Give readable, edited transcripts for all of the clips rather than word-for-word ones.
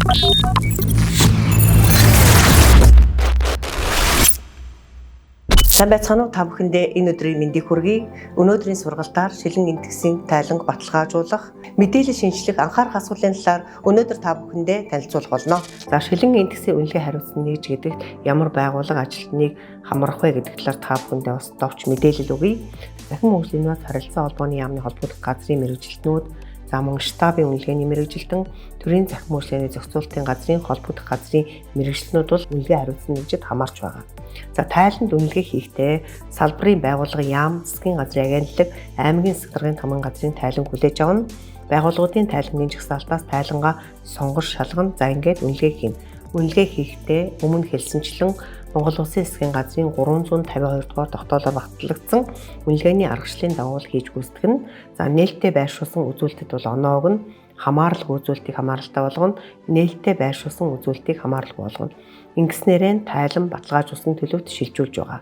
Сайн байцгаана уу та бүхэндээ энэ өдрийн мэндийг хүргэе. Өнөөдрийн сургалтаар шилэн эндгэсийн тайланг баталгаажуулах, мэдээлэл шинжлэх анхаарах асуулын талаар өнөөдөр та бүхэндээ танилцуулах болно. За шилэн эндгэсийн үнэлгээ хариуцсан нэгж гэдэгт ямар байгууллага ажилтныг хамрах вэ гэдэг талаар та бүхэндээ бас товч мэдээлэл өгье. Захин мөнгөлийн бас харилцаа холбооны яамны холбогдох газрын мэргэжилтнүүд, за мөн штабын үнэлгээний мэргэжилтэн, төрийн захин мөнгөлийн зохицуулалтын газрын холбогдох газрын мэргэжилтнүүд бол үнэлгээ хариуцсан нэгжид хамаарч байгаа. За тайланд үнэлгээ хийхдээ салбарын байгууллага яам, засгийн газрын агентлаг, аймгийн засгийн тамган газрын тайлан хүлээж авна. Байгууллагуудын тайлангийн жагсаалтаас тайлангаа сонгож шалгана. За ингээд үнэлгээ хийн. Үнэлгээ хийхдээ өмнө хэлсэнчлэн Монгол Улсын засгийн газрын 352 дугаар тогтоолоор багтлагдсан үнэлгээний аргачлалын дагуу хийж гүйцэтгэх нь. За нээлттэй байршуулсан үзүүлэлтэд бол оноо өгнө. Хамаарлаг үзүүлэлтийг хамааралтай болгоно. Нээлттэй байршуулсан үзүүлэлтийг хамааралгүй болгоно. Ингэснээрээ тайлан баталгаажуулсан төлөвт шилжүүлж байгаа.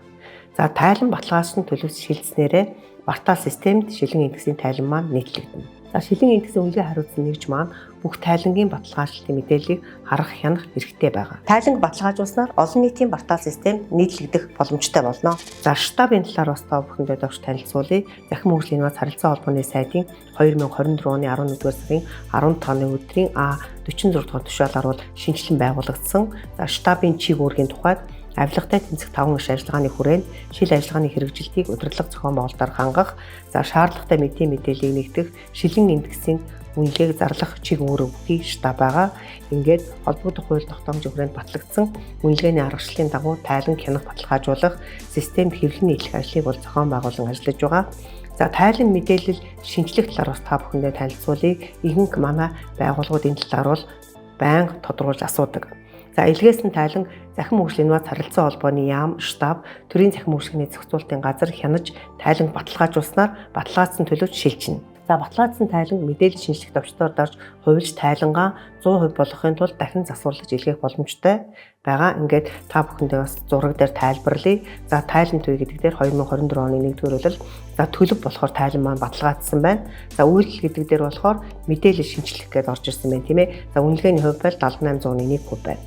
За тайлан баталгаажсан төлөвт шилжснээрээ бартаа системд шилэн эндгэсийн тайлан маань нийтлэгдэнэ. За шилэн эндгэсийн үнэлгээ хариуцсан нэгж маань бүх тайлангийн баталгаажлалтын мэдээллийг харах хянах хэрэгтэй байгаа. Тайланг баталгаажуулснаар олон нийтийн бартаа системд нийтлэгдэх боломжтой болно. За штабын талаар бас та бүхэндээ товч танилцуулъя. Захин мөнгөлийн бас харилцаа холбооны сайдын 2024 оны 11-р сарын 15-ны өдрийн 46 дугаар тушаалаар бол шинжилэн байгуулагдсан. За штабын чиг үүргийн тухайд авилгатай тэнцэх 5 иш ажиллагааны хүрээнд шил ажиллагааны хэрэгжилтийг удирдлага зохион байгуулалтаар хангах, за шаардлагатай мэдээллийг нэгтгэх, шилэн эндгэсийн үнэлгээг зарлах чиг үүрэг өгөхий штаб байгаа. Ингээд холбогдох хууль тогтоомжийн хүрээнд батлагдсан үнэлгээний аргачлалын дагуу тайлан хянах баталгаажуулах, системд хэвлэн нийлэх ажлыг бол зохион байгуулан ажиллаж байгаа. За тайлан мэдээлэл шинжлэх талаар бас та бүхэндээ танилцуулъя. Ихэнх манай байгууллагууд энэ талаар бол байнга тодруулж асуудаг. За илгээс нь тайлан захин мөнгөлийн бас харилцаа холбооны яам, штаб, төрийн захин мөнгөлийн зохицуулалтын газар хянаж тайланг баталгаажуулснаар баталгаажсан төлөвт шилжинэ. За баталгаажсан тайланг мэдээлэл шинжлэх товчдоор дарж хувилж тайлангаа 100% болгохын тулд дахин засварлаж илгээх боломжтой байгаа. Ингээд та бүхэндээ бас зураг дээр тайлбарлая. За тайлан төв гэдэг дээр 2024 оны 1-р улирал за төлөв болохоор тайлан маань баталгаажсан байна. За үйлдэл гэдэг дээр болохоор мэдээлэл шинжлэх гэдээ орж ирсэн байна, тийм ээ. За үнэлгээний хувь бол 7801% байна.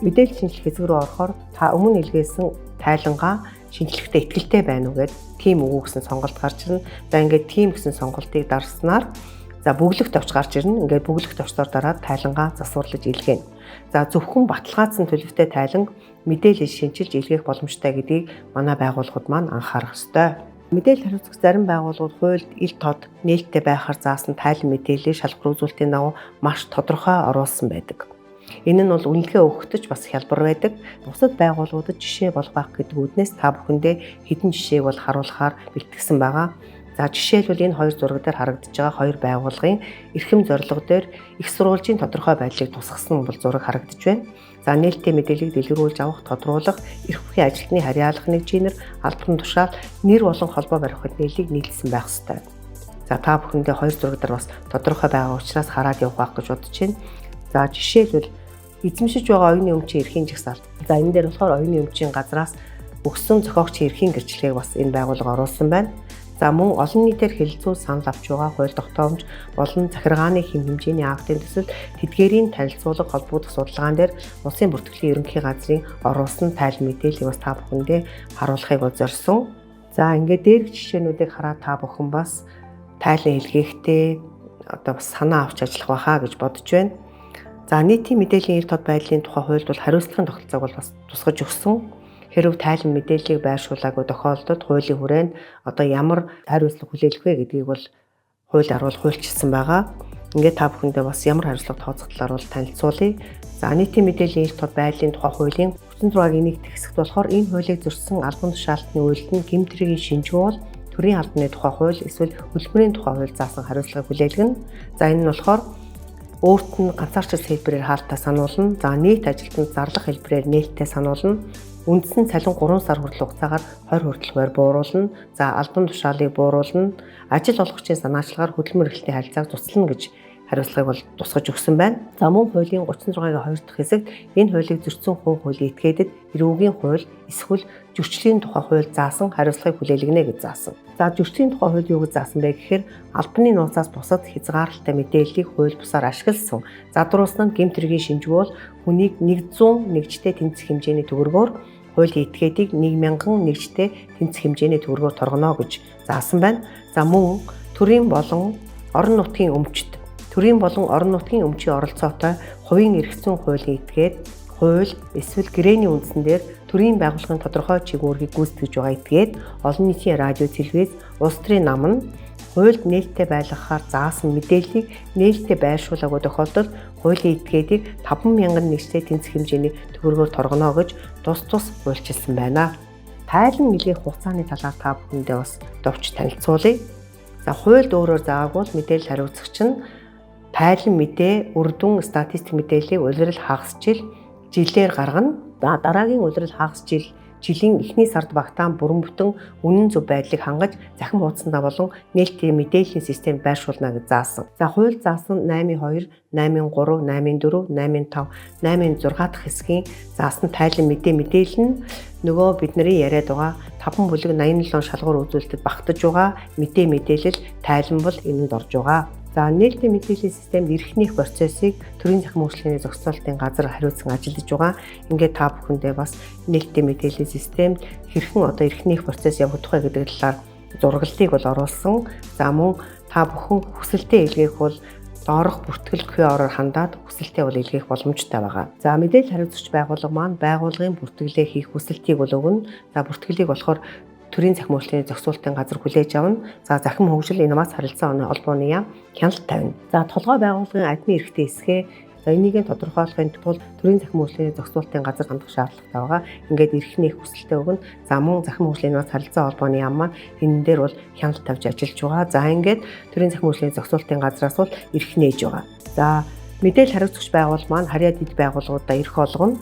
Мэдээлэл шинжлэх хэсэг рүү орохоор та өмнө илгээсэн тайлангаа шинжлэхтэй итгэлтэй байна уу гэдэг тийм үгүй гэсэн сонголт гарч ирнэ. За ингээд тийм гэсэн сонголтыг дарснаар за бүглэх товч гарч ирнэ. Ингээд бүглэх товчдоор дараад тайлангаа засварлаж илгээнэ. За зөвхөн баталгаажсан төлөвтэй тайланг мэдээлэл шинжилж илгээх боломжтой гэдгийг манай байгууллагууд маань анхаарах ёстой. Мэдээлэл хариуцах зарим байгууллагууд хуульд ил тод нээлттэй байхаар заасан тайлан мэдээлэл шалгуур үзүүлэлтийн дагуу маш тодорхой оруулсан байдаг. Энэ нь бол үнэлгээ өгөхдөж бас хялбар байдаг. Бусад байгууллагуудад жишээ болгох гэдэг үүднээс та бүхэндээ хэдэн жишээг бол харуулахаар бэлтгэсэн байгаа. За жишээлбэл энэ хоёр зураг дээр харагдаж байгаа хоёр байгууллагын эрхэм зорилго дээр их сурвалжийн тодорхой байдлыг тусгасан бол зураг харагдаж байна. За нээлттэй мэдээллийг дэлгэрүүлж авах, тодруулах, эрх бүхий ажилтны харьяалах нэгжийнэр, албан тушаал, нэр болон холбоо барих мэдээллийг нийлүүлсэн байх ёстой. За та бүхэндээ хоёр зураг дээр бас тодорхой байгаа учраас хараад явах байх гэж бодож байна. За жишээлбэл эзэмшиж байгаа оюуны өмчийн эрхийн жагсаалт. За энэ дээр болохоор оюуны өмчийн газраас өгсөн зохиогчийн эрхийн гэрчлэгийг бас энэ байгууллага оруулсан байна. За мөн олон нийтээр хэлэлцүү санал авч байгаа хууль тогтоомж болон захиргааны хэм хэмжээний актын төсөл тэдгээрийн танилцуулга холбогдох судалгаан дээр улсын бүртгэлийн ерөнхий газрын оруулсан тайлан мэдээллийг бас та бүхэндээ харуулахыг зорьсон. За ингээд дээрх жишээнүүдийг хараад та бүхэн бас тайлан илгээхдээ одоо бас санаа авч ажиллах байхаа гэж бодож байна. За нийтийн мэдээллийн ил тод байдлын тухай хуульд бол хариуцлагын тогтолцоог бол бас тусгаж өгсөн. Хэрв тайлан мэдээллийг байршуулаагүй тохиолдолд хуулийн хүрээнд одоо ямар хариуцлага хүлээлгэх вэ гэдгийг бол хуулиар бол хуульчилсан байгаа. Ингээд та бүхэндээ бас ямар хариуцлага тооцох талаар бол танилцуулъя. За нийтийн мэдээллийн ил тод байдлын тухай хуулийн 36-гийн 1-р хэсэгт болохоор энэ хуулийг зөрчсөн албан тушаалтны үйлдэл нь гэмтрийн шинжгүй бол төрийн албаны тухай хууль эсвэл хөдөлмөрийн тухай хууль заасан хариуцлагыг хүлээлгэнэ. За энэ нь болохоор өөрт нь ганцаарчил хэлбэрээр хаалтаа сануулна. За нийт ажилтнад зарлах хэлбэрээр нээлттэй сануулна. Үндсэн цалин 3 сар хүртэл хугацаагаар 20 хүртэлгээр бууруулна. За албан тушаалыг бууруулна. Ажил олгогчийн санаачлагаар хөдөлмөр эрхлэлтийн харилцааг цуцлана гэж хариуцлагыг бол тусгаж өгсөн байна. За мөн хуулийн 36-гийн 2 дахь хэсэгт энэ хуулийг зөрчсөн хүн хуулийн этгээдэд эрүүгийн хууль эсвэл зөрчлийн тухай хууль заасан хариуцлагыг хүлээлгэнэ гэж заасан. За зөрчлийн тухай хууль юу гэж заасан бэ гэхээр албаны нууцаас бусад хязгаарлалтай мэдээллийг хууль бусаар ашигласан задруулсан нь гэмт хэргийн шинжгүй бол хүнийг 100 нэгжтэй тэнцэх хэмжээний төгрөгөөр хуулийн этгээдийг 1000 нэгжтэй тэнцэх хэмжээний төгрөгөөр торгоно гэж заасан байна. За мөн төрийн болон орон нутгийн өмчт өмчийн оролцоотой хувийн эрх зүйн хуулийн этгээд хууль эсвэл гэрээний үндсэн дээр төрийн байгууллагын тодорхой чиглэлийг гүйцэтгэж байгаа этгээд олон нийтийн радио, телевиз, улс төрийн нам нь хуульд нээлттэй байлгахаар заасан мэдээллийг нээлттэй байршуулаагүй тохиолдолд хуулийн этгээдийг 50000 нэгжтэй тэнцэх хэмжээний төгрөгөөр торгоно гэж тус хуульчилсан байна. Тайлан нэлээх хугацааны талаар та бүхэндээ бас товч танилцуулъя. За хуульд өөрөөр заавал мэдээлэл хариуцагч нь тайлан мэдээ, үр дүн, статистик мэдээллийг улирал хагас жилээр гаргана. Дараагийн улирал хагас жилийн эхний сард багтаан бүрэн бүтэн үнэн зөв байдлыг хангаж захин хуудсандаа болон нээлттэй мэдээллийн системд байршуулна гэж заасан. За хууль заасан 8.2, 8.3, 8.4, 8.5, 8.6 дахь хэсгийн заасан тайлан мэдээлэл нь нөгөө бидний яриад байгаа 5/87 шалгуур үзүүлэлтэд багтаж байгаа мэдээлэл тайлан бол энэнд орж байгаа. За нээлттэй мэдээллийн системд эрх нээх процессыг төрийн захин хөгжлийн зохицуулалтын газар хариуцсан ажиллаж байгаа. Ингээд та бүхэндээ бас нээлттэй мэдээллийн системд хэрхэн эрх нээх процесс явагдах вэ гэдэг талаар зураглалыг бол оруулсан. За мөн та бүхэн хүсэлтээ илгээх бол доорх бүртгэл QR-оор хандаад хүсэлтээ бол илгээх боломжтой байгаа. За мэдээлэл хариуцагч байгууллага маань байгууллагын бүртгэлээ хийх хүсэлтийг бол өгнө. За бүртгэлийг болохоор төрийн захин хөгжлийн зохицуулалтын газар хүлээж авна. За захин хөгжил инновац харилцан холбооны яам хяналт тавина. За толгой байгууллагын админ эрхтэй хэсгээ энийг тодорхойлохын тулд төрийн захин хөгжлийн зохицуулалтын газар хандах шаардлагатай байгаа. Ингээд эрх нээх хүсэлтээ өгнө. За мөн захин хөгжлийн инновац харилцан холбооны яам маань энэ дээр бол хяналт тавьж ажиллаж байгаа. За ингээд төрийн захин хөгжлийн зохицуулалтын газраас бол эрх нээж байгаа. За мэдээлэл хариуцагч байгууллага маань харьяа дэд байгууллагуудаа эрх олгоно.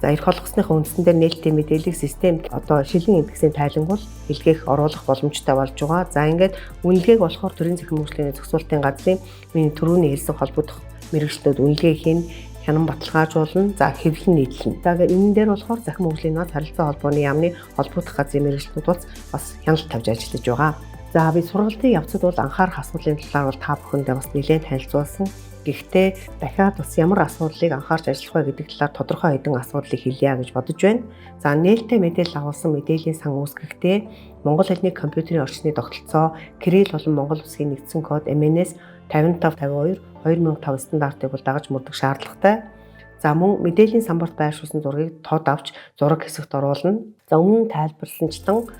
За эрх олгосныхаа үндсэн дээр нээлттэй мэдээллийг системд шилэн индексийн тайлан бол илгээх оруулах боломжтой болж байгаа. За ингээд үнэлгээг болохоор төрийн захин хөгжлийн зохицуулалтын газрын миний түрүүний хэлсэн холбогдох мэргэжлүүд үнэлгээ хийн, хянан баталгаажуулна, за хэвлэн нийтлэнэ. За энэ дээр болохоор захин хөгжлийн харилцан холбооны яамны холбогдох газрын мэргэжлүүд бас хяналт тавьж ажиллаж байгаа. За би сургалтын явцад бол анхаарах асуудлын талаар бол та бүхэндээ бас нэлээд танилцуулсан. Гэхдээ дахиад бас ямар асуудлыг анхаарч ажиллах вэ гэдэг талаар тодорхой хэдэн асуудлыг хэлье гэж бодож байна. За нээлттэй мэдээлэл агуулсан мэдээллийн сан үүсгэхдээ Монгол хэлний компьютерийн орчны тогтолцоо, Кирилл болон Монгол үсгийн нэгдсэн код MNS 5552 2005 стандартыг бол дагаж мөрдөх шаардлагатай. За мөн мэдээллийн самбарт байршуулсан зургийг тод авч зураг хэсэгт оруулна. За өмнө тайлбарласанчлан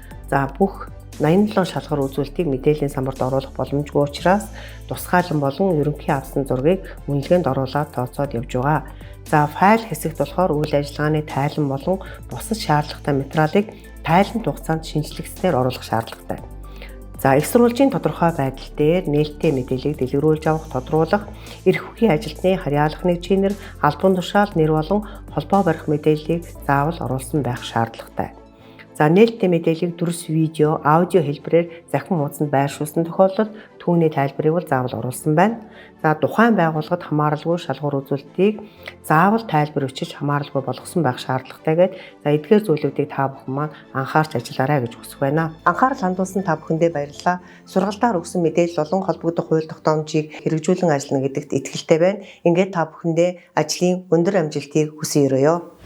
бүх 87 шалгуур үзүүлэлтийг мэдээллийн самбарт оруулах боломжгүй учраас тусгайлан болон ерөнхий авсан зургийг үнэлгээнд оруулаад тооцоод явж байгаа. За файл хэсэгт болохоор үйл ажиллагааны тайлан болон бусад шаардлагатай материалыг тайлан хугацаанд шинжлэхснээр оруулах шаардлагатай. За их сурвалжийн тодорхой байдал дээр нээлттэй мэдээллийг дэлгэрүүлж авах, тодруулах, эрх хүхийн ажилтны харьяалахны чинэр, албан тушаал, нэр болон холбоо барих мэдээллийг заавал оруулсан байх шаардлагатай. За нээлттэй мэдээллийг дүрс, видео, аудио хэлбэрээр захин хуудсанд байршуулсан тохиолдолд түүний тайлбарыг бол заавал оруулсан байна. За тухайн байгууллагад хамааралгүй шалгуур үзүүлэлтийг заавал тайлбар өчиж хамааралгүй болгосон байх шаардлагатай гэдэг. За эдгээр зүйлүүдийг та бүхэн маань анхаарч ажиллаарай гэж хүсэх байна. Анхаарал хандуулсан та бүхэндээ баярлалаа. Сургалтаар өгсөн мэдээлэл болон холбогдох хууль тогтоомжийг хэрэгжүүлэн ажиллана гэдэгт итгэлтэй байна. Ингээд та бүхэндээ ажлын өндөр амжилтыг хүсье өрөөё.